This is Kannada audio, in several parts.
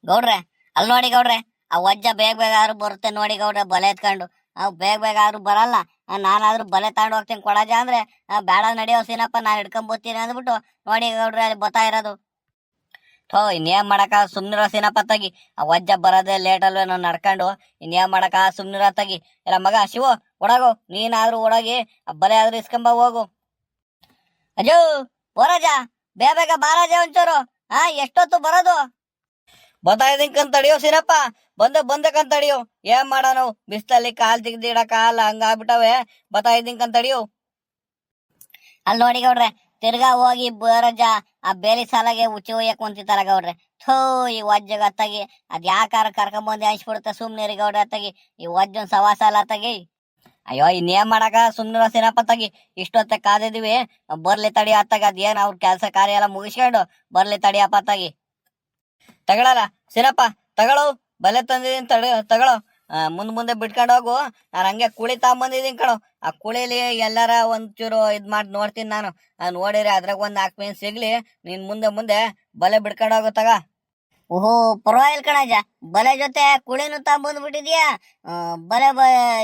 ಗೌಡ್ರೆ ಅಲ್ಲಿ ನೋಡಿ ಗೌಡ್ರೆ, ಆ ವಜ್ಜ ಬೇಗ ಬೇಗ ಆದ್ರೂ ಬರುತ್ತೆ ನೋಡಿ ಗೌಡ್ರೆ ಬಲೆ ಎತ್ಕೊಂಡು. ಅವ್ ಬೇಗ ಬೇಗ ಆದ್ರೂ ಬರಲ್ಲ. ನಾನಾದ್ರೂ ಬಲೆ ತಗೊಂಡು ಹೋಗ್ತೀನಿ ಕೊಡಜ ಅಂದ್ರೆ, ಬೇಡ ನಡೆಯೋ ಸೀನಪ್ಪ ನಾನ್ ಹಿಡ್ಕೊಂಡ್ ಬರ್ತೀನಿ ಅಂದ್ಬಿಟ್ಟು ನೋಡಿ ಗೌಡ್ರೆ ಅಲ್ಲಿ ಬತ್ತಾ ಇರೋದು. ಥೋ ಇನ್ನೇನ್ ಮಾಡಕ, ಸುಮ್ನಿರೋ ಸೀನಪ್ಪ ತಗಿ. ಆ ವಜ್ಜ ಬರೋದೇ ಲೇಟ್ ಅಲ್ವೇ ನಾವು ನಡ್ಕೊಂಡು. ಇನ್ನೇನ್ ಮಾಡಕ, ಸುಮ್ನಿರೋ ತಗಿ. ಇಲ್ಲ ಮಗ ಶಿವು, ಒಡಗು ನೀನಾದ್ರೂ ಒಡಗಿ ಆ ಬಲೆ ಆದ್ರೂ ಇಸ್ಕೊಂಬ ಹೋಗು. ಅಜೋ ಬೋರಾಜ, ಬೇಗ ಬೇಗ ಬಾರಾಜ ಒಂಚೂರು. ಎಷ್ಟೊತ್ತು ಬರೋದು? ಬತ್ತಾ ಇದೀನಿ ತಡಿಯೋ ಸೀನಪ್ಪ, ಬಂದೆ ತಡಿಯೋ. ಏನ್ ಮಾಡೋಣ, ಬಿಸ್ತಲ್ಲಿ ಕಾಲ್ ತೆಗ್ದಿಡಕ ಕಾಲ್ ಹಂಗಾಗ್ಬಿಟ್ಟವೆ. ಬತ್ತಾ ಇದೀನಿ ತಡಿಯೋ. ಅಲ್ಲಿ ನೋಡಿ ಗೌಡ್ರೆ, ತಿರ್ಗಾ ಹೋಗಿ ಬೋರಜ ಆ ಬೇಲಿ ಸಾಲಾಗೆ ಉಚ್ಚಿ ಒಯ್ಯಕ್ ಕುಂತಿತ್ತಾರ ಗೌಡ್ರೆ. ಥೋ ಈ ವಜ್ಜಗ ಅತ್ತಾಗಿ ಅದ್ ಯಾಕಾರ ಕರ್ಕೊಂಬಂದು ಹಂಚ್ಬಿಡುತ್ತೆ. ಸುಮ್ನಿರಿ ಗೌಡ್ರೆ ಅತ್ತಾಗಿ, ಈ ವಜ್ಜನ್ ಸವಾಸ ಅಲ್ಲ ಅತ್ತಾಗಿ. ಅಯ್ಯೋ ಇನ್ನೇನ್ ಮಾಡಕ, ಸುಮ್ನಿರೋ ಸೀನಪ್ಪ ತಗಿ. ಇಷ್ಟೊತ್ತ ಕಾದಿದೀವಿ, ಬರ್ಲಿ ತಡಿ ಅತ್ತಾಗ. ಅದೇನ್ ಅವ್ರ ಕೆಲ್ಸ ಕಾರ್ಯ ಎಲ್ಲ ಮುಗಿಸ್ಕೊಂಡು ಬರ್ಲಿ ತಡಿಯಪ್ಪ ಅತ್ತಾಗಿ. ತಗೊಳಲ್ಲ ಸೀನಪ್ಪ, ತಗೊಳು. ಬಲೆ ತಂದಿದೀನಿ ತಗೊಳು. ಮುಂದೆ ಬಿಟ್ಕೊಂಡು ಹೋಗು. ನಾನು ಹಂಗೆ ಕುಳಿ ತಗೊಂಬಂದಿದೀನಿ ಕಣೋ. ಆ ಕುಳಿಲಿ ಎಲ್ಲಾರ ಒಂಚೂರು ಇದ್ ಮಾಡಿ ನೋಡ್ತೀನಿ ನಾನು. ನೋಡಿರಿ ಅದ್ರಾಗ ಒಂದ್ 4 ಮೀನ್ ಸಿಗ್ಲಿ, ನೀನ್ ಮುಂದೆ ಬಲೆ ಬಿಡ್ಕೊಂಡು ಹೋಗು ತಗ. ಓಹೋ ಪರವಾಗಿಲ್ಲ ಕಣಜ, ಬಲೆ ಜೊತೆ ಕುಳಿನೂ ತಗೊಂಬಂದ್ಬಿಟ್ಟಿದ್ಯಾ. ಬಲೆ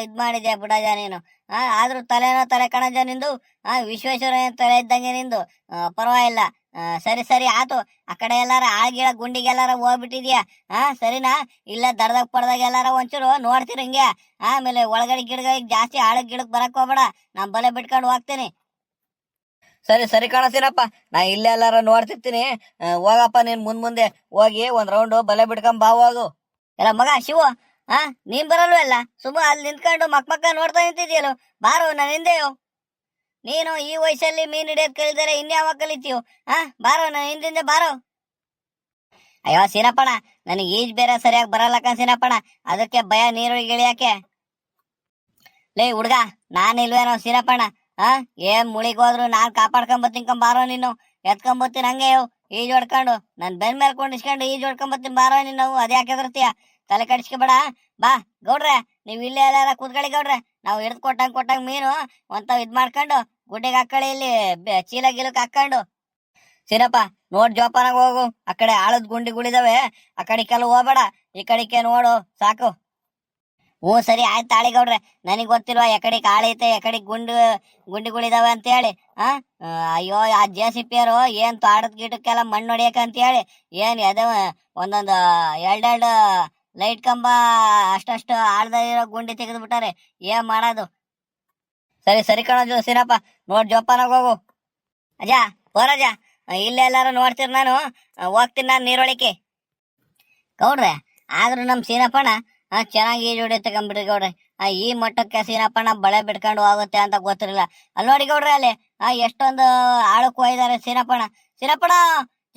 ಇದ್ ಮಾಡಿದ್ಯಾ ಬಿಡಜ ನೀನು. ಆದ್ರೂ ತಲೆನೋ ತಲೆ ಕಣಜ ನಿಂದು. ವಿಶ್ವೇಶ್ವರ ತಲೆ ಇದ್ದಂಗೆ ನಿಂದು. ಪರವಾಗಿಲ್ಲ. ಸರಿ ಆತು. ಆ ಕಡೆ ಎಲ್ಲಾರ ಆಳ್ಗಿಳ ಗುಂಡಿಗೆಲ್ಲಾರ ಹೋಗ್ಬಿಟ್ಟಿದ್ಯಾ? ಸರಿನಾ? ಇಲ್ಲ ದರ್ದಾಗ ಪಡ್ದಾಗ ಎಲ್ಲಾರ ಒಂಚೂರು ನೋಡ್ತೀರಿ ಹಿಂಗೆ. ಆಮೇಲೆ ಒಳಗಡೆ ಗಿಡಗಳಿಗೆ ಜಾಸ್ತಿ ಆಳಗ್ ಗಿಡಕ್ ಬರಕ್ ಹೋಗ್ಬೇಡ. ನಾನ್ ಬಲೆ ಬಿಟ್ಕೊಂಡು ಹೋಗ್ತೀನಿ. ಸರಿ ಕಾಣಸೀನಪ್ಪ, ನಾ ಇಲ್ಲೇ ಎಲ್ಲಾರ ನೋಡ್ತಿರ್ತೀನಿ. ಹೋಗಪ್ಪ ನೀನ್ ಮುಂದೆ ಹೋಗಿ ಒಂದ್ ರೌಂಡ್ ಬಲೆ ಬಿಡ್ಕೊಂಡ್ ಬಾ ಹೋಗು. ಎಲ್ಲ ಮಗ ಶಿವು, ನೀನ್ ಬರಲ್ವಲ್ಲ? ಸುಮ್ಮ ಅಲ್ಲಿ ನಿಂತ್ಕೊಂಡು ಮಕ್ಕ ನೋಡ್ತಾ ನಿಂತಿದ್ಯಲ್ಲ. ಬಾರೋ ನಾನು ಹಿಂದೆಯೋ. ನೀನು ಈ ವಯಸ್ಸಲ್ಲಿ ಮೀನ್ ಹಿಡಿಯೋದ್ ಕಲಿದರೆ ಇನ್ಯಾವ ಕಲಿತೀಯೋ? ಬಾರೋ ನಾನು ಹಿಂದಿಂದ ಬಾರೋ. ಅಯ್ಯೋ ಸೀನಪ್ಪಣ, ನನಗೆ ಈಜ್ ಬೇರೆ ಸರಿಯಾಗಿ ಬರಲ್ಲ ಸೀನಪ್ಪಣ, ಅದಕ್ಕೆ ಭಯ ನೀರೊಳಗೆ ಇಳಿಯಾಕೆ. ಲೇ ಹುಡ್ಗ, ನಾನ್ ಇಲ್ವೇನೋ ಸೀನಪ್ಪಣ? ಏನ್ ಮುಳಿಗ್ ಹೋದ್ರು ನಾನ್ ಕಾಪಾಡ್ಕೊಂಬತ್ತೀನಿ ಬಾರೋ. ನೀನು ಎತ್ಕೊಂಬತ್ತೀನಿ ಹಂಗೆ ಈಜ್ ಹೊಡ್ಕೊಂಡು. ನನ್ ಬೆನ್ ಮೇಲೆ ಕೊಂಡಿಸ್ಕೊಂಡು ಈಜ್ ಹೊಡ್ಕೊಂಬತ್ತೀನಿ ಬಾರೋ. ನೀನು ಅದ್ಯಾಕೆ ಎದುರ್ತೀಯ? ತಲೆ ಕಡಿಸ್ಕೊಬೇಡ. ಬಾ ಗೌಡ್ರೆ, ನೀವ್ ಇಲ್ಲೇ ಎಲ್ಲಾರ ಕೂತ್ಕೊಳ್ಳಿ ಗೌಡ್ರೆ. ನಾವು ಹಿಡ್ದು ಕೊಟ್ಟಂಗ್ ಮೀನು ಒಂತಾವ್ ಇದ್ ಮಾಡ್ಕೊಂಡು ಗುಡ್ಡೆಗೆ ಹಾಕೊಳ್ಳಿ. ಇಲ್ಲಿ ಚೀಲ ಗಿಲಕ್ ಹಾಕೊಂಡು. ಸೀನಪ್ಪ ನೋಡ್ ಜೋಪಾನಾಗ ಹೋಗು. ಆ ಕಡೆ ಆಳದ್ ಗುಂಡಿಗಳಿದಾವೆ, ಆ ಕಡೆ ಕೆಲವು ಹೋಗ್ಬೇಡ. ಈ ಕಡೆಗೆ ನೋಡು ಸಾಕು. ಸರಿ ಆಯ್ತು ತಾಳಿ ಗೌಡ್ರೆ. ನನಗ್ ಗೊತ್ತಿಲ್ವಾ ಎಕಡೆ ಕಾಳೈತೆ ಎಕಡೆ ಗುಂಡಿಗಳಿದಾವೆ ಅಂತ ಹೇಳಿ. ಅಯ್ಯೋ ಆ JCPಯರು ಏನ್ ತಾಡದ್ ಗಿಡಕ್ಕೆಲ್ಲ ಮಣ್ಣು ಹೊಡಿಯಕ ಅಂತ ಹೇಳಿ ಏನ್ ಅದ ಒಂದೊಂದು ಎರಡೆರಡು ಲೈಟ್ ಕಂಬ ಅಷ್ಟಷ್ಟು ಆಳ್ದಿರೋ ಗುಂಡಿ ತೆಗೆದು ಬಿಟ್ಟಾರೆ. ಏನ್ ಮಾಡೋದು? ಸರಿ ಕಣೋ ಸೀನಪ್ಪ, ನೋಡ್ ಜೋಪಾನಾಗ ಹೋಗು. ಅಜ ಬೋರಜ, ಇಲ್ಲೇ ಎಲ್ಲಾರು ನೋಡ್ತೀರಿ, ನಾನು ಹೋಗ್ತೀನಿ ನಾನು ನೀರೊಳಿಕೆ. ಗೌಡ್ರೆ ಆದ್ರೂ ನಮ್ ಸೀನಪ್ಪಣ ಚೆನ್ನಾಗಿ ಈಜು ಹೊಡಿತಕೊಂಡ್ಬಿಡ್ರಿ ಗೌಡ್ರೆ. ಈ ಮಟ್ಟಕ್ಕೆ ಸೀನಪ್ಪಣ್ಣ ಬಳೆ ಬಿಡ್ಕೊಂಡು ಹೋಗುತ್ತೆ ಅಂತ ಗೊತ್ತಿರಲಿಲ್ಲ. ಅಲ್ಲಿ ನೋಡಿ ಗೌಡ್ರೆ, ಅಲ್ಲಿ ಎಷ್ಟೊಂದು ಆಳಕ್ ಹೋಗಿದ್ದಾರೆ ಸೀನಪ್ಪಣ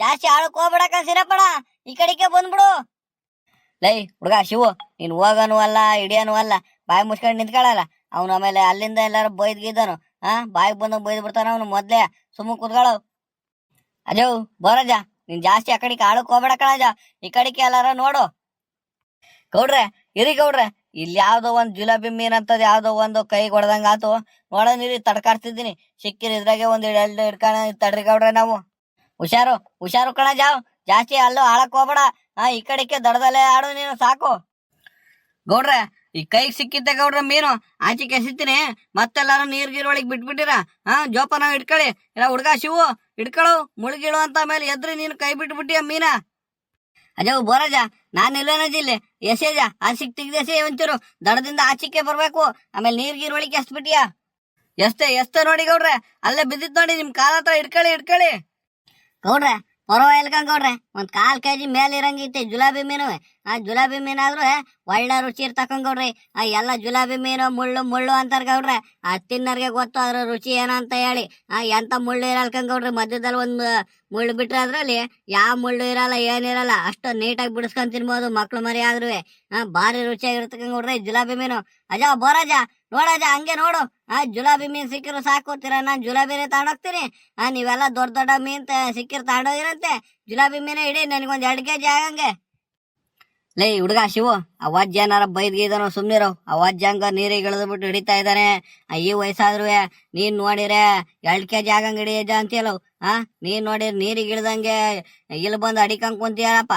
ಜಾಸ್ತಿ ಆಳಕ್ ಹೋಗ್ಬಿಡಕ ಸೀನಪ್ಪಣ, ಈ ಕಡೆಗೆ ಬಂದ್ಬಿಡು. ಲೈ ಹುಡ್ಗ ಶಿವು, ನೀನ್ ಹೋಗನು ಅಲ್ಲ ಹಿಡಿಯನು ಅಲ್ಲ, ಬಾಯಿ ಮುಚ್ಕೊಂಡು ನಿಂತ್ಕೊಳ್ಳಲ್ಲ. ಅವ್ನು ಆಮೇಲೆ ಅಲ್ಲಿಂದ ಎಲ್ಲಾರು ಬೈದ್ಗಿದ್ದನು. ಬಾಯಿಗೆ ಬಂದು ಬೈದ್ ಬಿಡ್ತಾನ ಅವನು. ಮೊದ್ಲೇ ಸುಮ್ಮ ಕೂತ್ಕೊಳ್ಳೋ. ಅಜೋ ಬೋರಜ, ನೀನ್ ಜಾಸ್ತಿ ಆ ಕಡೆಗೆ ಆಳಕ್ ಹೋಗ್ಬೇಡ ಕಣಜ, ಈ ಕಡೆಗೆ ಎಲ್ಲಾರ ನೋಡು. ಗೌಡ್ರೆ ಇರಿ ಗೌಡ್ರೆ, ಇಲ್ಲಿ ಯಾವ್ದೋ ಒಂದ್ ಜುಲಾಬಿ ಮೀನ್ ಅಂತದ್ ಯಾವ್ದೋ ಒಂದು ಕೈ ಹೊಡೆದಂಗ ಆತು. ನೋಡೋನಿರಿ ತಡ್ಕಾಡ್ತಿದ್ದೀನಿ. ಸಿಕ್ಕಿರಿ ಇದ್ರಾಗೆ ಒಂದ್ ಹಿಡ್ಕೊಂಡ್ ತಡ್ರಿ ಗೌಡ್ರೆ. ನಾವು ಹುಷಾರು ಕಣ ಜಾಸ್ತಿ ಅಲ್ಲೂ ಆಳಕ್ ಹೋಗ್ಬೇಡ. ಈ ಕಡೆಗೆ ದಡದಲ್ಲೇ ಆಡು ನೀನು ಸಾಕು. ಗೌಡ್ರೆ ಈ ಕೈಗೆ ಸಿಕ್ಕಿದ್ದೆ ಗೌಡ್ರೆ ಮೀನು, ಆಚೆಗೆ ಎಸಿತೀನಿ. ಮತ್ತೆಲ್ಲಾರು ನೀರ್ಗಿರೊಳಗೆ ಬಿಟ್ಬಿಟ್ಟಿರ. ಜೋಪಾನ ಇಟ್ಕೊಳ್ಳಿ. ಇಲ್ಲ ಹುಡ್ಗ ಶಿವು ಇಟ್ಕೊಳ್ಳು. ಮುಳುಗಿಳು ಅಂತ ಮೇಲೆ ಎದ್ರಿ ನೀನು ಕೈ ಬಿಟ್ಬಿಟ್ಟಿಯ ಮೀನ. ಅಜೋ ಬೋರಾಜ, ನಾನು ಇಲ್ಲೇನಜಿಲ್ಲಿ ಎಸೇಜ ಆಚಿಕ್ ತೆಗ್ದೆಸೆ ಒಂಚೂರು. ದಡದಿಂದ ಆಚಿಕೆ ಬರ್ಬೇಕು. ಆಮೇಲೆ ನೀರ್ಗಿರೊಳಗೆ ಎಸ್ಬಿಟ್ಟಿಯ. ಎಸ್ತೆ ನೋಡಿ ಗೌಡ್ರೆ, ಅಲ್ಲೇ ಬಿದ್ದಿದ್ ನೋಡಿ. ನಿಮ್ ಕಾಲ ಹತ್ರ ಇಟ್ಕೊಳ್ಳಿ. ಗೌಡ್ರೆ ಪರವಾಗಿಲ್ಲ ಗೌಡ್ರೆ, ಒಂದ್ 1/4 kg ಮೇಲೆ ಇರಂಗೈತೆ ಜುಲಾಬಿ ಮೀನು. ಜುಲಾಬಿ ಮೀನಾದ್ರೂ ಒಳ್ಳೆ ರುಚಿ ಇರ್ತಕೊಂಡ್ ಗೌಡ್ರಿ. ಎಲ್ಲ ಜುಲಾಬಿ ಮೀನು ಮುಳ್ಳು ಅಂತಾರ ಗೌಡ್ರೆ. ತಿನ್ನರ್ಗೆ ಗೊತ್ತು ಅದ್ರ ರುಚಿ ಏನೋ ಅಂತ ಹೇಳಿ. ಎಂತ ಮುಳ್ಳು ಇರಲ್ಕಂಡ್ ಗೌಡ್ರಿ. ಮಧ್ಯದಲ್ಲಿ ಒಂದ್ ಮುಳ್ಳು ಬಿಟ್ರೆ ಅದ್ರಲ್ಲಿ ಯಾವ ಮುಳ್ಳು ಇರಲ್ಲ, ಏನಿರಲ್ಲ. ಅಷ್ಟು ನೀಟಾಗಿ ಬಿಡಿಸ್ಕೊಂಡ್ ತಿನ್ಬೋದು ಮಕ್ಳು ಮರಿ ಆದ್ರೂ. ಭಾರಿ ರುಚಿಯಾಗಿರ್ತಕ್ಕಂಗ್ ಗೌಡ್ರಿ ಜುಲಾಬಿ ಮೀನು. ಅಜ ಬೋರಾಜ ನೋಡಜ ಹಂಗೆ ನೋಡು. ಜುಲಾಬಿ ಮೀನ್ ಸಿಕ್ಕಿರು ಸಾಕೋತೀರ, ನಾನ್ ಜುಲಾಬಿನೇ ತಗೊಂಡೋಗ್ತೀನಿ. ನೀವೆಲ್ಲ ದೊಡ್ಡ ಮೀನ್ ಸಿಕ್ಕಿರ್ ತಗೊಂಡೋಗಿರಂತೆ. ಜುಲಾಬಿ ಮೀನೇ ಇಡಿ, ನನಗೊಂದ್ 2 kg ಆಗಂಗೆ. ಲೇ ಹುಡ್ಗ ಶಿವು, ಅವಜ್ಜ ಏನಾರ ಬೈದ್ಗಿದನೋ ಸುಮ್ನಿರೋ. ಅವಜ್ಜ ಹಂಗ ನೀರಿಗೆ ಇಳಿದ್ಬಿಟ್ಟು ಹಿಡಿತಾ ಇದ್ದಾನೆ. ಈ ವಯಸ್ಸಾದ್ರು ನೀನ್ ನೋಡಿರೆ 2 kg ಆಗಂಗ್ ಹಿಡಿಯಜ ಅಂತೀಯಲ್ಲ. ನೀನ್ ನೋಡಿರ್ ನೀರಿಗೆ ಇಳ್ದಂಗೆ ಇಲ್ಲಿ ಬಂದು ಅಡಿಕಂಗ್ ಕುಂತೀಯನಪ್ಪ.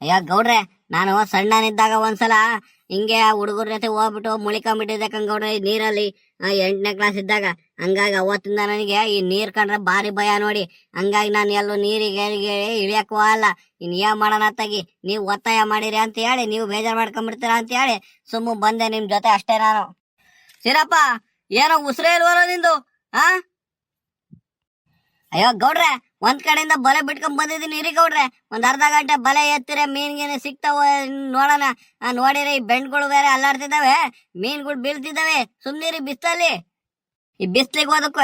ಅಯ್ಯ ಗೌಡ್ರೆ, ನಾನು ಸಣ್ಣನಿದ್ದಾಗ ಒಂದ್ಸಲ ಹಿಂಗೆ ಹುಡುಗರ ಜೊತೆ ಹೋಗ್ಬಿಟ್ಟು ಮುಳಿಕೊಂಡ್ಬಿಟ್ಟಿದ್ದೆ ಗೌಡ್ರೆ ಈ ನೀರಲ್ಲಿ. 8ನೇ ಕ್ಲಾಸ್ ಇದ್ದಾಗ. ಹಂಗಾಗಿ ಅವತ್ತಿಂದ ನನಗೆ ಈ ನೀರ್ ಕಂಡ್ರೆ ಭಾರಿ ಭಯ ನೋಡಿ. ಹಂಗಾಗಿ ನಾನು ಎಲ್ಲೂ ನೀರಿಗೆ ಇಳಿಯಕ್ಕೂ ಆಗಲ್ಲ. ಇನ್ ಏನ್ ಮಾಡೋಣ ತಗಿ, ನೀವು ಒತ್ತಾಯ ಮಾಡಿರಿ ಅಂತ ಹೇಳಿ, ನೀವು ಬೇಜಾರ್ ಮಾಡ್ಕೊಂಡ್ಬಿಡ್ತೀರಾ ಅಂತ ಹೇಳಿ ಸುಮ್ಮ ಬಂದೆ ನಿಮ್ ಜೊತೆ ಅಷ್ಟೇ ನಾನು. ಸೀನಪ್ಪ, ಏನೋ ಉಸಿರೇ ಇಲ್ವಲ್ಲ ನಿಂದು? ಆ ಅಯ್ಯೋ ಗೌಡ್ರೆ, ಒಂದ್ ಕಡೆಯಿಂದ ಬಲೆ ಬಿಟ್ಕೊಂಡ್ ಬಂದಿದ್ದೀನಿ ಇರಿ ಗೌಡ್ರೆ. ಒಂದ್ ಅರ್ಧ ಗಂಟೆ ಬಲೆ ಎತ್ತಿರ ಮೀನ್ಗೇನೆ ಸಿಗ್ತಾವ ನೋಡೋಣ. ನೋಡಿರಿ, ಈ ಬೆಂಡ್ಗಳು ಬೇರೆ ಅಲ್ಲಾಡ್ತಿದ್ದಾವೆ, ಮೀನ್ಗಳು ಬೀಳ್ತಿದ್ದಾವೆ. ಸುಮ್ನಿರಿ ಬಿಸ್ತಲ್ಲಿ. ಈ ಬಿಸ್ಲಿಗೆ ಹೋದಕ್ಕೂ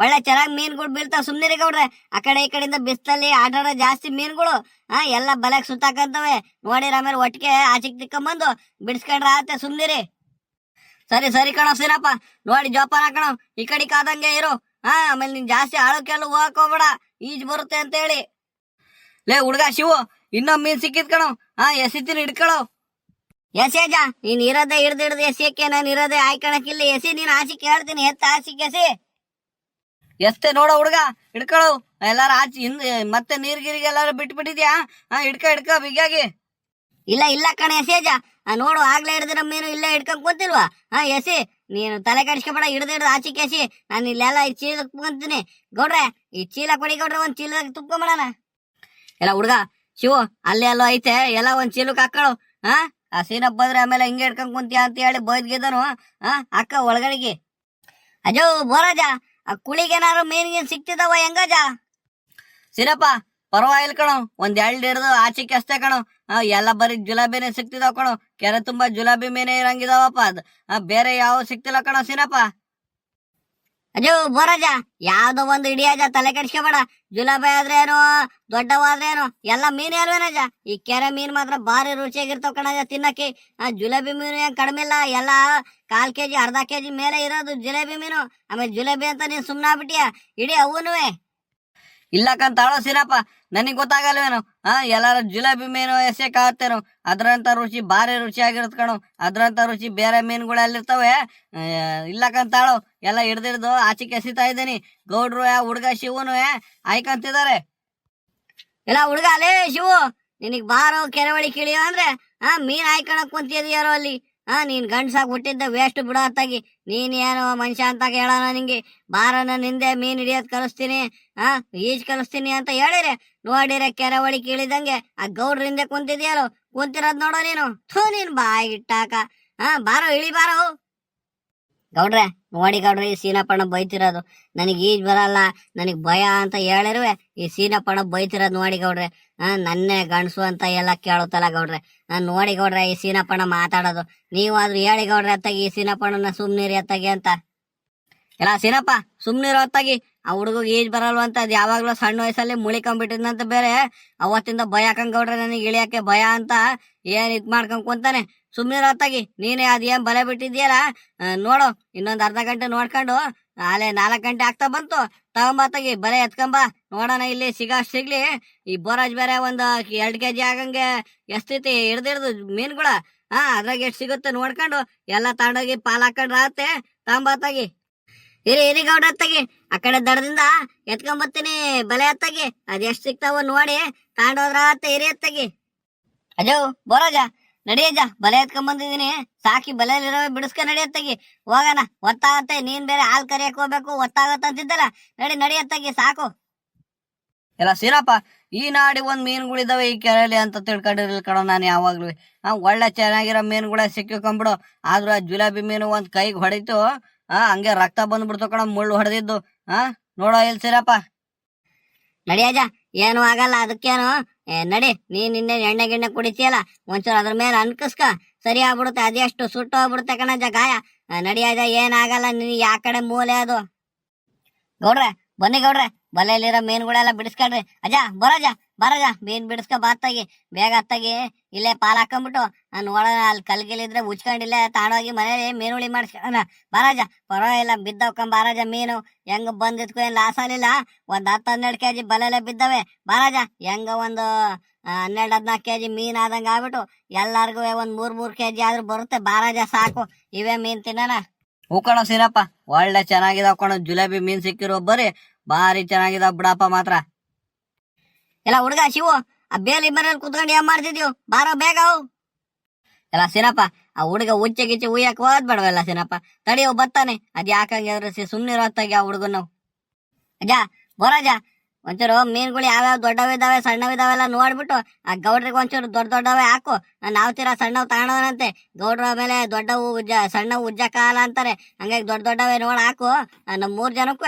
ಒಳ್ಳೆ ಚೆನ್ನಾಗಿ ಮೀನ್ಗಳು ಬೀಳ್ತಾವ. ಸುಮ್ನಿರಿ ಗೌಡ್ರೆ. ಆ ಕಡೆ ಈ ಕಡೆಯಿಂದ ಬಿಸ್ತಲ್ಲಿ ಆಟಾಡ ಜಾಸ್ತಿ ಮೀನ್ಗಳು ಎಲ್ಲ ಬಲೆಗ್ ಸುತ್ತಾಕಂತವೆ. ನೋಡಿರಿ, ಆಮೇಲೆ ಒಟ್ಟಿಗೆ ಆಚೆಗೆ ತಿಕ್ಕೊಂಬಂದು ಬಿಡಿಸ್ಕೊಂಡ್ರ ಆತೆ. ಸುಮ್ನಿರಿ. ಸರಿ ಸರಿ ಕಣೋ ಸೀನಪ್ಪ, ನೋಡಿ ಜೋಪಾನ ಕಣೋ, ಈ ಕಡೆ ಕಾದಂಗೆ ಇರು. ಆಮೇಲೆ ನೀನ್ ಜಾಸ್ತಿ ಆಳಕ್ಕೆಲ್ಲ ಹೋಗಕ್ ಹೋಗ್ಬೇಡ, ಈಜ್ ಬರುತ್ತೆ ಅಂತ ಹೇಳಿ. ಲೇ ಹುಡ್ಗ ಶಿವು, ಇನ್ನೊಮ್ಮೆ ಮೀನ್ ಸಿಕ್ಕಿದ್ ಕಣೋ. ಎಸಿತೀನಿ, ಹಿಡ್ಕೊಳೋ. ಎಸೇಜ, ನೀನ್ ಇರೋದೇ ಹಿಡ್ದು ಎಸಿಯಕ್ಕೆ, ನಾನು ಇರೋದೇ ಆಯ್ಕಣಕ್ಕಿಲ್ಲ. ಎಸಿ, ನೀನ್ ಆಚಿಕ್ ಹೇಳ್ತೀನಿ, ಎತ್ತ ಆಚಿಕ್ ಎಸಿ. ಎಷ್ಟೇ ನೋಡೋ ಹುಡ್ಗ, ಹಿಡ್ಕೊಳೋ. ಎಲ್ಲಾರ ಆಚಿ ಮತ್ತೆ ನೀರ್ಗಿರಿಗೆ ಎಲ್ಲಾರು ಬಿಟ್ಬಿಟ್ಟಿದ್ಯಾ? ಹಿಡ್ಕ ಬಿಗ್ಗಾಗಿ. ಇಲ್ಲ ಇಲ್ಲ ಕಣ ಎಸೇಜ, ನೋಡು ಆಗ್ಲೇ ಹಿಡ್ದಿರ ಮೀನು ಇಲ್ಲೇ ಹಿಡ್ಕೊಂಡ್ ಕೂತಿಲ್ವಾ? ಎಸಿ, ನೀನು ತಲೆ ಕಡಿಸ್ಕೊಬೇಡ, ಹಿಡ್ದು ಆಚಿಕ್ ಎಸಿ. ನಾನು ಇಲ್ಲೆಲ್ಲ ಈ ಚೀಲ ತುಪ್ಕೊಂತೀನಿ. ಗೌಡ್ರೆ, ಈ ಚೀಲ ಕೊಡಿ ಗೌಡ್ರೆ, ಒಂದ್ ಚೀಲದಾಗ ತುಪ್ಕೊಂಬಿಡಣ. ಎಲ್ಲ ಹುಡ್ಗ ಶಿವು, ಅಲ್ಲೇ ಎಲ್ಲೋ ಐತೆ, ಎಲ್ಲ ಒಂದ್ ಚೀಲಕ್ ಹಾಕಳು. ಆ ಸೀನಪ್ ಬಂದ್ರೆ ಆಮೇಲೆ ಹಿಂಗೆ ಹಿಡ್ಕೊಂಡ್ ಕುಂತೀಯ ಅಂತ ಹೇಳಿ ಬೈದ್ಗಿದ್ದನು. ಅಕ್ಕ ಒಳಗಡೆಗೆ. ಅಜೋ ಬೋರಾಜ, ಆ ಕುಳಿಗೇನಾದ್ರು ಮೀನ್ಗೇನ್ ಸಿಕ್ತಿದಾವ ಹೆಂಗಜ? ಸೀನಪ್ಪ, ಪರವಾಗಿಲ್ಲ ಕಣೋ, ಒಂದ್ 2 ಹಿಡ್ದು ಆಚಿಕೆ ಅಷ್ಟೇ ಕಣೋ. ಎಲ್ಲ ಬರೀ ಜುಲಾಬಿನೇ ಸಿಕ್ತಿದಾವ ಕಣೋ. ಕೆರೆ ತುಂಬಾ ಜುಲಾಬಿ ಮೀನೇ ಇರಂಗಿದಾವಪ್ಪ. ಅದ್ ಬೇರೆ ಯಾವ ಸಿಕ್ತಿಲ್ಲ ಕಣೋ ಸೀನಪ್ಪ. ಅಜೋ ಬೋರಾಜ, ಯಾವ್ದೋ ಒಂದು ಹಿಡಿಯಜ, ತಲೆ ಕೆಡ್ಸ್ಕೊಬೇಡ. ಜುಲಾಬಿ ಆದ್ರೇನು, ದೊಡ್ಡವಾದ್ರೇನು, ಎಲ್ಲ ಮೀನ್ ಅಲ್ವೇನಜ. ಈ ಕೆರೆ ಮೀನ್ ಮಾತ್ರ ಭಾರಿ ರುಚಿಯಾಗಿರ್ತಾವ ಕಣಜ ತಿನ್ನಕ್ಕೆ. ಜುಲಾಬಿ ಮೀನು ಏನ್ ಕಡಿಮೆ ಇಲ್ಲ, ಎಲ್ಲ 1/4 kg ಅರ್ಧ kg ಮೇಲೆ ಇರೋದು ಜಿಲೇಬಿ ಮೀನು. ಆಮೇಲೆ ಜುಲೇಬಿ ಅಂತ ನೀನ್ ಸುಮ್ನಾಗ್ಬಿಟ್ಟಿಯ, ಇಡೀ ಅವನುವೆ. ಇಲ್ಲಕ್ಕಂತಾಳೋ ಸೀನಪ್ಪ, ನನಗ್ ಗೊತ್ತಾಗಲ್ವೇನು? ಎಲ್ಲಾರ ಜುಲಾಬಿ ಮೀನು ಎಸೆಕಾಗತ್ತೇನು? ಅದ್ರಂತ ರುಚಿ ಭಾರಿ ರುಚಿಯಾಗಿರುತ್ತೆ ಕಣು. ಅದ್ರಂತ ರುಚಿ ಬೇರೆ ಮೀನುಗಳು ಎಲ್ಲಿರ್ತವೆ? ಇಲ್ಲಕ್ಕಂತಾಳು, ಎಲ್ಲ ಹಿಡ್ದಿಡ್ದು ಆಚಿಕೆ ಎಸಿತಾ ಇದ್ದೀನಿ. ಗೌಡ್ರು ಹುಡ್ಗ ಶಿವನು ಆಯ್ಕಂತಿದ್ದಾರೆ. ಇಲ್ಲ ಹುಡ್ಗ, ಅಲೇ ಶಿವು, ನಿನಗ್ ಬಾರೋ ಕೆರೆ ಒಳಿ ಕಿಳಿಯೋ ಅಂದ್ರೆ ಮೀನ್ ಆಯ್ಕೊಳಕ್ ಕುಂತಿದ್ಯಾರೋ ಅಲ್ಲಿ. ನೀನ್ ಗಂಡ್ಸಾಗ್ ಹುಟ್ಟಿದ್ದ ವೇಸ್ಟ್ ಬಿಡೋ ಹೊತ್ತಾಗಿ. ನೀನ್ ಏನು ಮನುಷ್ಯ ಅಂತ ಹೇಳೋಣ ನಿಂಗೆ? ಬಾರನ ನಿಂದೆ ಮೀನ್ ಹಿಡಿಯೋದ್ ಕಲಿಸ್ತೀನಿ, ಈಜ್ ಕಲಿಸ್ತೀನಿ ಅಂತ ಹೇಳಿರೆ, ನೋಡಿರೆ ಕೆರೆ ಒಳಿ ಕೀಳಿದಂಗೆ ಆ ಗೌಡ್ರ ಹಿಂದೆ ಕುಂತಿದ್ಯಾರೋ, ಕುಂತಿರೋದ್ ನೋಡೋ ನೀನು. ಥೂ, ನೀನ್ ಬಾಯಿಗಿಟ್ಟಾಕ. ಬಾರೋ, ಇಳಿ ಬಾರೋ. ಗೌಡ್ರೆ ನೋಡಿ ಗೌಡ್ರೆ, ಈ ಸೀನಪ್ಪಣ್ಣ ಬೈತಿರೋದು. ನನಗ್ ಈಜ್ ಬರಲ್ಲ, ನನಗ್ ಭಯ ಅಂತ ಹೇಳಿರುವೆ ಈ ಸೀನಪ್ಪಣ್ಣ ಬೈತಿರೋದು ನೋಡಿ ಗೌಡ್ರೆ. ನನ್ನೇ ಗಂಡ್ಸು ಅಂತ ಎಲ್ಲ ಕೇಳುತ್ತಲ್ಲ ಗೌಡ್ರೆ. ನೋಡಿ ಗೌಡ್ರೆ, ಈ ಸೀನಪ್ಪಣ್ಣ ಮಾತಾಡೋದು. ನೀವಾದ್ರೂ ಹೇಳಿ ಗೌಡ್ರೆ ಅತ್ತಾಗಿ, ಈ ಸೀನಪ್ಪಣ್ಣನ ಸುಮ್ನಿರಿ ಅತ್ತಾಗಿ ಅಂತ. ಎಲ್ಲ ಸೀನಪ್ಪ, ಸುಮ್ನಿರೋ ಹೊತ್ತಾಗಿ. ಆ ಹುಡುಗ ಈಜ್ ಬರಲ್ವ ಅಂತ ಅದ್ ಯಾವಾಗ್ಲೂ ಸಣ್ಣ ವಯಸ್ಸಲ್ಲಿ ಮುಳಿಕೊಂಡ್ಬಿಟ್ಟಿದ್ನಂತ ಬೇರೆ. ಅವತ್ತಿಂದ ಭಯ ಗೌಡ್ರೆ, ನನಗೆ ಇಳಿಯಕ್ಕೆ ಭಯ ಅಂತ ಏನ್ ಇದ್ ಮಾಡ್ಕೊಂಡ್ ಕುಂತಾನೆ. ಸುಮ್ನಿರೋ ಹೊತ್ತಾಗಿ. ನೀನೇ ಅದೇನ್ ಬಲೆ ಬಿಟ್ಟಿದ್ಯಲ್ಲ, ನೋಡು, ಇನ್ನೊಂದ್ ಅರ್ಧ ಗಂಟೆ ನೋಡ್ಕೊಂಡು, ಅಲ್ಲೇ 4 ಗಂಟೆ ಆಗ್ತಾ ಬಂತು. ತಗೊಂಬತ್ತಾಗಿ ಬಲೆ ಎತ್ಕೊಂಬ, ನೋಡೋಣ ಇಲ್ಲಿ ಸಿಗ್ಲಿ. ಈ ಬೋರಾಜ್ ಬೇರೆ ಒಂದು 2 kg ಆಗಂಗೆ ಎಷ್ಟೈತಿ ಹಿಡ್ದಿಡ್ದು ಮೀನ್ಗಳ. ಅದ್ರಾಗ ಎಷ್ಟ್ ಸಿಗುತ್ತೆ ನೋಡ್ಕೊಂಡು ಎಲ್ಲ ತಗೊಂಡೋಗಿ ಪಾಲ್ ಹಾಕೊಂಡ್ರ ಆತೆ. ತಗೊಂಬತ್ತಾಗಿ. ಇರಿ ಗೌಡ್ರ ಅತ್ತಾಗಿ, ಆ ಕಡೆ ದಡದಿಂದ ಎತ್ಕೊಂಬತ್ತೀನಿ ಬಲೆ ಅತ್ತಾಗಿ. ಅದ್ ಎಷ್ಟ್ ಸಿಗ್ತಾವ ನೋಡಿ ತಗೊಂಡೋದ್ರ ಆತ. ಇರಿ ಅತ್ತಾಗಿ. ಅಜೋ ಬೋರಾಜ, ನಡಿಯಜ್ಜ, ಬಲೆ ಎತ್ಕೊಂಡ್ ಬಂದಿದೀನಿ. ಸಾಕಿ ಬಲೆಯಲ್ಲಿರೋ ಬಿಡಿಸ್ಕ ನಡಿಯತ್ತಾಗಿ. ಹೋಗೋಣ, ಒತ್ತಾಗತ್ತೆ. ನೀನ್ ಬೇರೆ ಹಾಲ್ ಕರಿಯಕ್ ಹೋಗ್ಬೇಕು, ಒತ್ತಾಗತ್ತಂತಿದ್ದಲ್ಲ. ನಡಿಯತ್ತಾಗಿ, ಸಾಕು. ಎಲ್ಲ ಸೀನಪ್ಪ, ಈ ನಾಡಿ ಒಂದ್ ಮೀನುಗಳಿದಾವೆ ಈ ಕೆರೆಯಲ್ಲಿ ಅಂತ ತಿಳ್ಕೊಂಡಿರ್ಲಿಲ್ಲ ಕಣೋ ನಾನು ಯಾವಾಗ್ಲೂ. ಒಳ್ಳೆ ಚೆನ್ನಾಗಿರೋ ಮೀನುಗಳೇ ಸಿಕ್ಕಿಕೊಂಡ್ಬಿಡು. ಆದ್ರೂ ಆ ಜುಲಾಬಿ ಮೀನು ಒಂದ್ ಕೈಗೆ ಹೊಡಿತು, ಹಂಗೆ ರಕ್ತ ಬಂದ್ಬಿಡ್ತು ಕಣ, ಮುಳ್ಳು ಹೊಡೆದಿದ್ದು. ನೋಡೋ ಇಲ್ಲಿ ಸೀನಪ್ಪ. ನಡಿಯಜ್ಜ, ಏನು ಆಗಲ್ಲ, ಅದಕ್ಕೇನು. ನಡಿ, ನೀನ್ ಇನ್ನೇ ಎಣ್ಣೆ ಗಿಣ್ಣೆ ಕುಡಿತೀಯಲ್ಲ, ಒಂಚೂರು ಅದ್ರ ಮೇಲೆ ಅನ್ಕಸ್ಕ, ಸರಿ ಆಗ್ಬಿಡುತ್ತೆ. ಅದೆಷ್ಟು ಸುಟ್ಟು ಹೋಗ್ಬಿಡುತ್ತೆ ಕಣಜ್ಜ ಗಾಯ. ನಡಿಯಜ್ಜ, ಏನಾಗಲ್ಲ. ನೀನ್ ಯಾ ಕಡೆ ಮೂಲೆ ಅದು. ಗೌಡ್ರೆ ಬನ್ನಿ ಗೌಡ್ರೆ, ಬಲೆಯಲ್ಲಿರೋ ಮೀನುಗಳೆಲ್ಲ ಬಿಡಿಸ್ಕೊಳ್ರಿ. ಅಜ್ಜ ಬರಜ ಮೀನ್ ಬಿಡಿಸ್ಕೊ ಬಾತ್ತಾಗಿ, ಬೇಗ ಅತ್ತಾಗಿ. ಇಲ್ಲೇ ಪಾಲ್ ಹಾಕೊಂಡ್ಬಿಟ್ಟು ನೋಡೋಣ, ಅಲ್ಲಿ ಕಲ್ಗಿಲಿದ್ರೆ ಉಚ್ಕೊಂಡಿಲ್ಲೇ ತಾಣೋಗಿ ಮನೇಲಿ ಮೀನುಳಿ ಮಾಡಿಸ್ಕೊಳ್ಳೋಣ. ಬಾರಾಜ, ಪರವಾಗಿಲ್ಲ, ಬಿದ್ದವ್ಕೊಂಡ್ ಬಾರಾಜ. ಮೀನು ಹೆಂಗ ಬಂದಿದ್ಕು ಏನ್ ಲಾಸ್ ಆಗ್ಲಿಲ್ಲ. ಒಂದ್ 10-12 kg ಬಲೆಲೆ ಬಿದ್ದವೆ. ಬಾರಾಜ, ಹೆಂಗ ಒಂದು 12-14 kg ಮೀನ್ ಆದಂಗ ಆಗ್ಬಿಟ್ಟು ಎಲ್ಲಾರ್ಗು ಒಂದ್ 3-3 kg ಆದ್ರೂ ಬರುತ್ತೆ. ಬಾರಾಜ, ಸಾಕು, ಇವೇ ಮೀನ್ ತಿನ್ನೋಣ. ಹೂಕಣ ಸೀನಪ್ಪ, ಒಳ್ಳೆ ಚೆನ್ನಾಗಿದಾವ್ ಕಣ. ಜುಲಾಬಿ ಮೀನ್ ಸಿಕ್ಕಿರೋ ಬರೀ ಭಾರಿ ಚೆನ್ನಾಗಿದಾವ್ ಬಿಡಪ್ಪ ಮಾತ್ರ. ಎಲ್ಲ ಹುಡ್ಗ ಶಿವು, ಆ ಬೇಲಿ ಮನೇಲಿ ಕುತ್ಕೊಂಡು ಏನ್ ಮಾಡ್ತಿದ್ಯೋ ಬಾರೋ ಬೇಗ ಅವು ಎಲ್ಲ ಸಿನಪ್ಪ. ಆ ಹುಡುಗ ಉಚ್ಚೆ ಗಿಚ್ಚೆ ಉಯ್ಯಕ್ ಹೋದ್ ಬೇಡವಲ್ಲ ಸಿನಪ್ಪ, ತಡಿಯೋ ಬರ್ತಾನೆ. ಅದ್ ಯಾಕಾಗಿ ಸುಮ್ನಿರೋ ಹೊತ್ತಾಗಿ ಆ ಹುಡುಗನು. ಅಜ್ಜ ಬೋರಾಜ, ಒಂಚೂರು ಮೀನುಗಳು ಯಾವ್ಯಾವ ದೊಡ್ಡವಿದಾವೆ ಸಣ್ಣವಿದಾವೆಲ್ಲ ನೋಡ್ಬಿಟ್ಟು ಆ ಗೌಡ್ರಿಗೆ ಒಂಚೂರು ದೊಡ್ಡವೇ ಹಾಕು. ನಾವ್ ತೀರಾ ಸಣ್ಣವ್ ತಗೊಂಡವನಂತೆ, ಗೌಡ್ರ ಮೇಲೆ ದೊಡ್ಡವು ಸಣ್ಣ ಉಜ್ಜ ಕಾಲ ಅಂತಾರೆ, ಹಂಗಾಗಿ ದೊಡ್ಡವೇ ನೋಡ್ ಹಾಕು. ನಮ್ 3 ಜನಕ್ಕೂ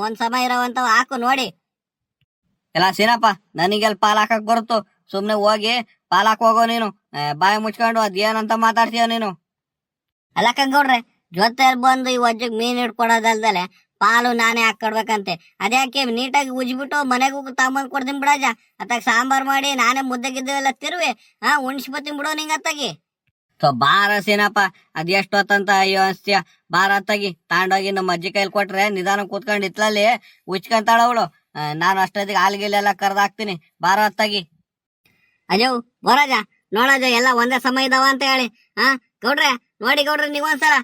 ಒಂದ್ ಸಮ ಇರೋವಂತವ್ ಹಾಕು ನೋಡಿ. ಎಲ್ಲ ಸೀನಪ್ಪ, ನನಗೆಲ್ಲಿ ಪಾಲ್ ಹಾಕಕ್ ಬರುತ್ತೋ, ಸುಮ್ನೆ ಹೋಗಿ ಪಾಲ್ ಹಾಕ್ ಹೋಗೋ ನೀನು. ಬಾಯಿ ಮುಚ್ಕೊಂಡು ಅದೇನಂತ ಮಾತಾಡ್ತೀಯ ನೀನು. ಅಲ್ಲ ಕಂಗೌಡ್ರೆ, ಜೊತೆಲಿ ಬಂದು ಈ ವಜ್ಜಗ್ ಮೀನ್ ಹಿಡ್ಕೊಡೋದಲ್ದಲೆ ಪಾಲು ನಾನೇ ಹಾಕೊಡ್ಬೇಕಂತೆ. ಅದ್ಯಾಕೆ ನೀಟಾಗಿ ಉಜ್ಬಿಟ್ಟು ಮನೆಗೂ ತಗೊಂಬಂದ್ ಕೊಡ್ತೀನಿ ಬಿಡಜ. ಅತ್ತಾಗ ಸಾಂಬಾರ್ ಮಾಡಿ ನಾನೇ ಮುದ್ದೆಗಿದ್ದೆಲ್ಲ ತಿರುವಿ ಉಣ್ಸ್ಬತ್ತೀನಿ ಬಿಡೋ ನಿಂಗ ಅತ್ತಾಗಿ. ಬಾರ ಸೀನಪ್ಪ, ಅದ್ ಎಷ್ಟೊತ್ತಂತ ಅಯ್ಯೋ ಅನ್ಸ್ತೀಯ. ಬಾರ ಅತ್ತಾಗಿ ತಾಂಡೋಗಿ ನಮ್ಮ ಅಜ್ಜಿ ಕೈಲಿ ಕೊಟ್ರೆ ನಿಧಾನ ಕೂತ್ಕೊಂಡು ಇತ್ಲಲ್ಲಿ ಉಚ್ಕೊಂತಾಳ ಅವಳು. ನಾನು ಅಷ್ಟೊತ್ತಿಗೆ ಹಾಲ್ಗಿಲೆಲ್ಲ ಕರ್ದಾಕ್ತೀನಿ. ಬಾರ ಅತ್ತಾಗಿ. ಅಯ್ಯೋ ಬೋರಾಜ, ನೋಡಜ ಎಲ್ಲ ಒಂದೇ ಸಮ ಇದಾವ ಅಂತ ಹೇಳಿ. ಗೌಡ್ರೆ ನೋಡಿ ಗೌಡ್ರೆ, ನೀವೊಂದ್ಸಲ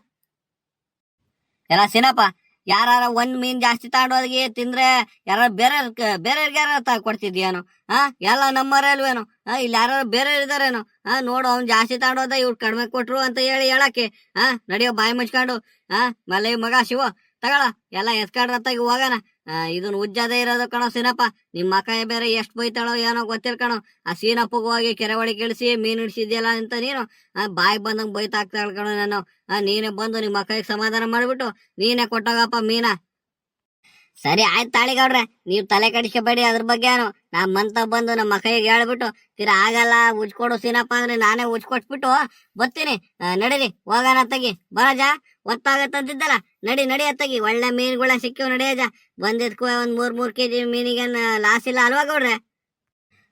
ಎಲ್ಲ ಸೀನಪ್ಪ, ಯಾರ ಒಂದ್ ಮೀನ್ ಜಾಸ್ತಿ ತಗೊಂಡೋಗಿ ತಿಂದ್ರೆ ಯಾರ ಬೇರೆಯವ್ರಿಗೆ ಯಾರ ಕೊಡ್ತಿದ್ಯಾನು? ಎಲ್ಲ ನಮ್ಮರೇ ಅಲ್ವೇನು? ಇಲ್ಲಿ ಯಾರು ಬೇರೆ ಇದಾರೇನು? ನೋಡು, ಅವ್ನ್ ಜಾಸ್ತಿ ತಗೊಂಡೋದ ಇವ್ರು ಕಡಿಮೆ ಕೊಟ್ರು ಅಂತ ಹೇಳಿ ಹೇಳಕ್ಕೆ. ನಡಿಯೋ ಬಾಯಿ ಮುಚ್ಕೊಂಡು. ಮಲೆ ಮಗ ಶಿವ ತಗೊಳ, ಎಲ್ಲ ಎತ್ಕೊಂಡ್ರತ್ತಾಗಿ ಹೋಗೋಣ. ಇದನ್ ಉಜ್ಜದೇ ಇರೋದು ಕಣೋ ಸೀನಪ್ಪ. ನಿಮ್ ಮಕ ಬೇರೆ ಎಷ್ಟ್ ಬೈತಾಳೋ ಏನೋ ಗೊತ್ತಿಲ್ಲ ಕಣೋ. ಆ ಸೀನಪ್ಪಗ್ ಹೋಗಿ ಕೆರೆ ಒಳಗೆ ಇಳಿಸಿ ಮೀನ್ ಹಿಡ್ಸಿದ್ಯಲ್ಲ ಅಂತ ನೀನು ಬಾಯಿ ಬಂದಂಗ್ ಬೈತಾಕ್ತಾಳ ಕಣೋ. ನಾನು ನೀನೇ ಬಂದು ನಿಮ್ ಮಕ್ಕಳಿಗೆ ಸಮಾಧಾನ ಮಾಡ್ಬಿಟ್ಟು ನೀನೇ ಕೊಟ್ಟೋಗಪ್ಪ ಮೀನ. ಸರಿ ಆಯ್ತು ತಾಳಿಗೌಡ್ರೆ, ನೀವ್ ತಲೆ ಕಡಿಸ್ಕೋಬೇಡಿ ಅದ್ರ ಬಗ್ಗೆನು. ನಾ ಮಂತ ಬಂದು ನಮ್ಮ ಮಕ್ಕಳಿಗೆ ಹೇಳ್ಬಿಟ್ಟು ತೀರಾ ಆಗಲ್ಲ ಉಜ್ಕೊಡು ಸೀನಪ್ಪ ಅಂದ್ರೆ ನಾನೇ ಉಜ್ಕೊಟ್ಬಿಟ್ಟು ಬರ್ತೀನಿ. ನಡೀರಿ ಹೋಗೋಣ ಅತ್ತಗಿ. ಬರಜ, ಒತ್ತಾಗತ್ತಂತಿದ್ದಲ್ಲ, ನಡಿ ಅತ್ತಗಿ. ಒಳ್ಳೆ ಮೀನುಗಳ ಸಿಕ್ಕಿವ್ ನಡಿಯಜ. ಬಂದಿದ್ಕೂ ಒಂದ್ 3 kg ಮೀನಿಗೆ ಲಾಸ್ ಇಲ್ಲ ಅಲ್ವಾ ಗೌಡ್ರೆ?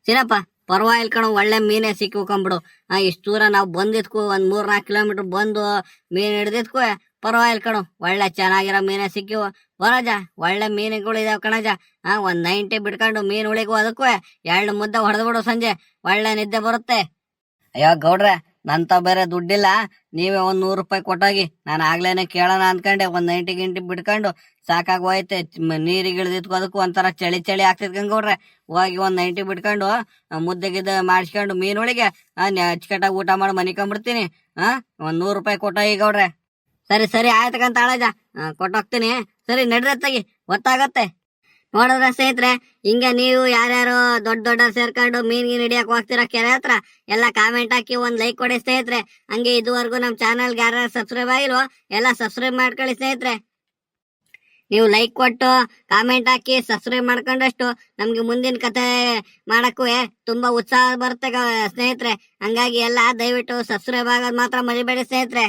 ಸೀನಪ್ಪ ಪರವಾಗಿಲ್ಲ ಕಣೋ, ಒಳ್ಳೆ ಮೀನೇ ಸಿಕ್ಕಿಕೊಂಬಿಡು. ಇಷ್ಟು ದೂರ ನಾವು ಬಂದಿದ್ಕು ಒಂದ್ 3-4 ಕಿಲೋಮೀಟರ್ ಬಂದು ಮೀನ್ ಹಿಡ್ದಿದ್ಕು ಪರವಾಗಿಲ್ಲ ಕಣೋ, ಒಳ್ಳೆ ಚೆನ್ನಾಗಿರೋ ಮೀನೇ ಸಿಕ್ಕಿವು. ಬರಜ, ಒಳ್ಳೆ ಮೀನುಗಳು ಇದಾವ ಕಣಜ. ಒಂದ್ 90 ಬಿಡ್ಕೊಂಡು ಮೀನ್ ಉಳಿಗೂ ಅದಕ್ಕೂ 2 ಮುದ್ದೆ ಹೊಡೆದ್ಬಿಡು ಸಂಜೆ, ಒಳ್ಳೆ ನಿದ್ದೆ ಬರುತ್ತೆ. ಅಯ್ಯೋ ಗೌಡ್ರೆ, ನಂತ ಬೇರೆ ದುಡ್ಡಿಲ್ಲ, ನೀವೇ ಒಂದ್ 100 ರೂಪಾಯಿ ಕೊಟ್ಟೋಗಿ. ನಾನು ಆಗ್ಲೇನೆ ಕೇಳೋಣ ಅನ್ಕೊಂಡೆ. ಒಂದ್ 90 ಗಿಂಟಿ ಬಿಡ್ಕೊಂಡು ಸಾಕಾಗಿ ಹೋಯ್ತೆ. ನೀರಿಗೆ ಇಳಿದಿದ್ಕು ಅದಕ್ಕೂ ಒಂಥರ ಚಳಿ ಆಗ್ತಿದ್ ಗಂಗೌಡ್ರೆ. ಹೋಗಿ ಒಂದ್ 90 ಬಿಡ್ಕೊಂಡು ಮುದ್ದೆ ಗಿದ್ದೆ ಮಾಡಿಸ್ಕೊಂಡು ಮೀನುಳಿಗೆ ಅಚ್ಚುಕಟ್ಟಾಗಿ ಊಟ ಮಾಡಿ ಮನಿಕೊಂಡ್ಬಿಡ್ತೀನಿ. ಒಂದ್ 100 ರೂಪಾಯಿ ಕೊಟ್ಟೋಗಿ ಗೌಡ್ರೆ. ಸರಿ ಆಯ್ತಕ್ಕಂತ ಅಳಜ, ಕೊಟ್ಟೋಗ್ತೀನಿ. ಸರಿ ನಡ್ರತ್ತಾಗಿ, ಗೊತ್ತಾಗತ್ತೆ. ನೋಡಿದ್ರ ಸ್ನೇಹಿತರೆ, ಹಿಂಗೆ ನೀವು ಯಾರ್ಯಾರು ದೊಡ್ಡ ಸೇರ್ಕೊಂಡು ಮೀನ್ ಹಿಡಿಯಕ್ ಹೋಗ್ತೀರಾ ಕೆರೆ ಹತ್ರ, ಎಲ್ಲ ಕಾಮೆಂಟ್ ಹಾಕಿ ಒಂದ್ ಲೈಕ್ ಕೊಡಿ ಸ್ನೇಹಿತರೆ. ಹಂಗೆ ಇದುವರೆಗೂ ನಮ್ ಚಾನಲ್ಗೆ ಯಾರ್ಯಾರು ಸಬ್ಸ್ಕ್ರೈಬ್ ಆಗಿಲ್ವೋ ಎಲ್ಲ ಸಬ್ಸ್ಕ್ರೈಬ್ ಮಾಡ್ಕೊಳ್ಳಿ ಸ್ನೇಹಿತರೆ. ನೀವು ಲೈಕ್ ಕೊಟ್ಟು ಕಾಮೆಂಟ್ ಹಾಕಿ ಸಬ್ಸ್ಕ್ರೈಬ್ ಮಾಡ್ಕೊಂಡಷ್ಟು ನಮ್ಗೆ ಮುಂದಿನ ಕತೆ ಮಾಡಕ್ಕೂ ತುಂಬಾ ಉತ್ಸಾಹ ಬರುತ್ತೆ ಸ್ನೇಹಿತರೆ. ಹಂಗಾಗಿ ಎಲ್ಲ ದಯವಿಟ್ಟು ಸಬ್ಸ್ಕ್ರೈಬ್ ಆಗೋದ್ ಮಾತ್ರ ಮರಿಬೇಡಿ ಸ್ನೇಹಿತರೆ.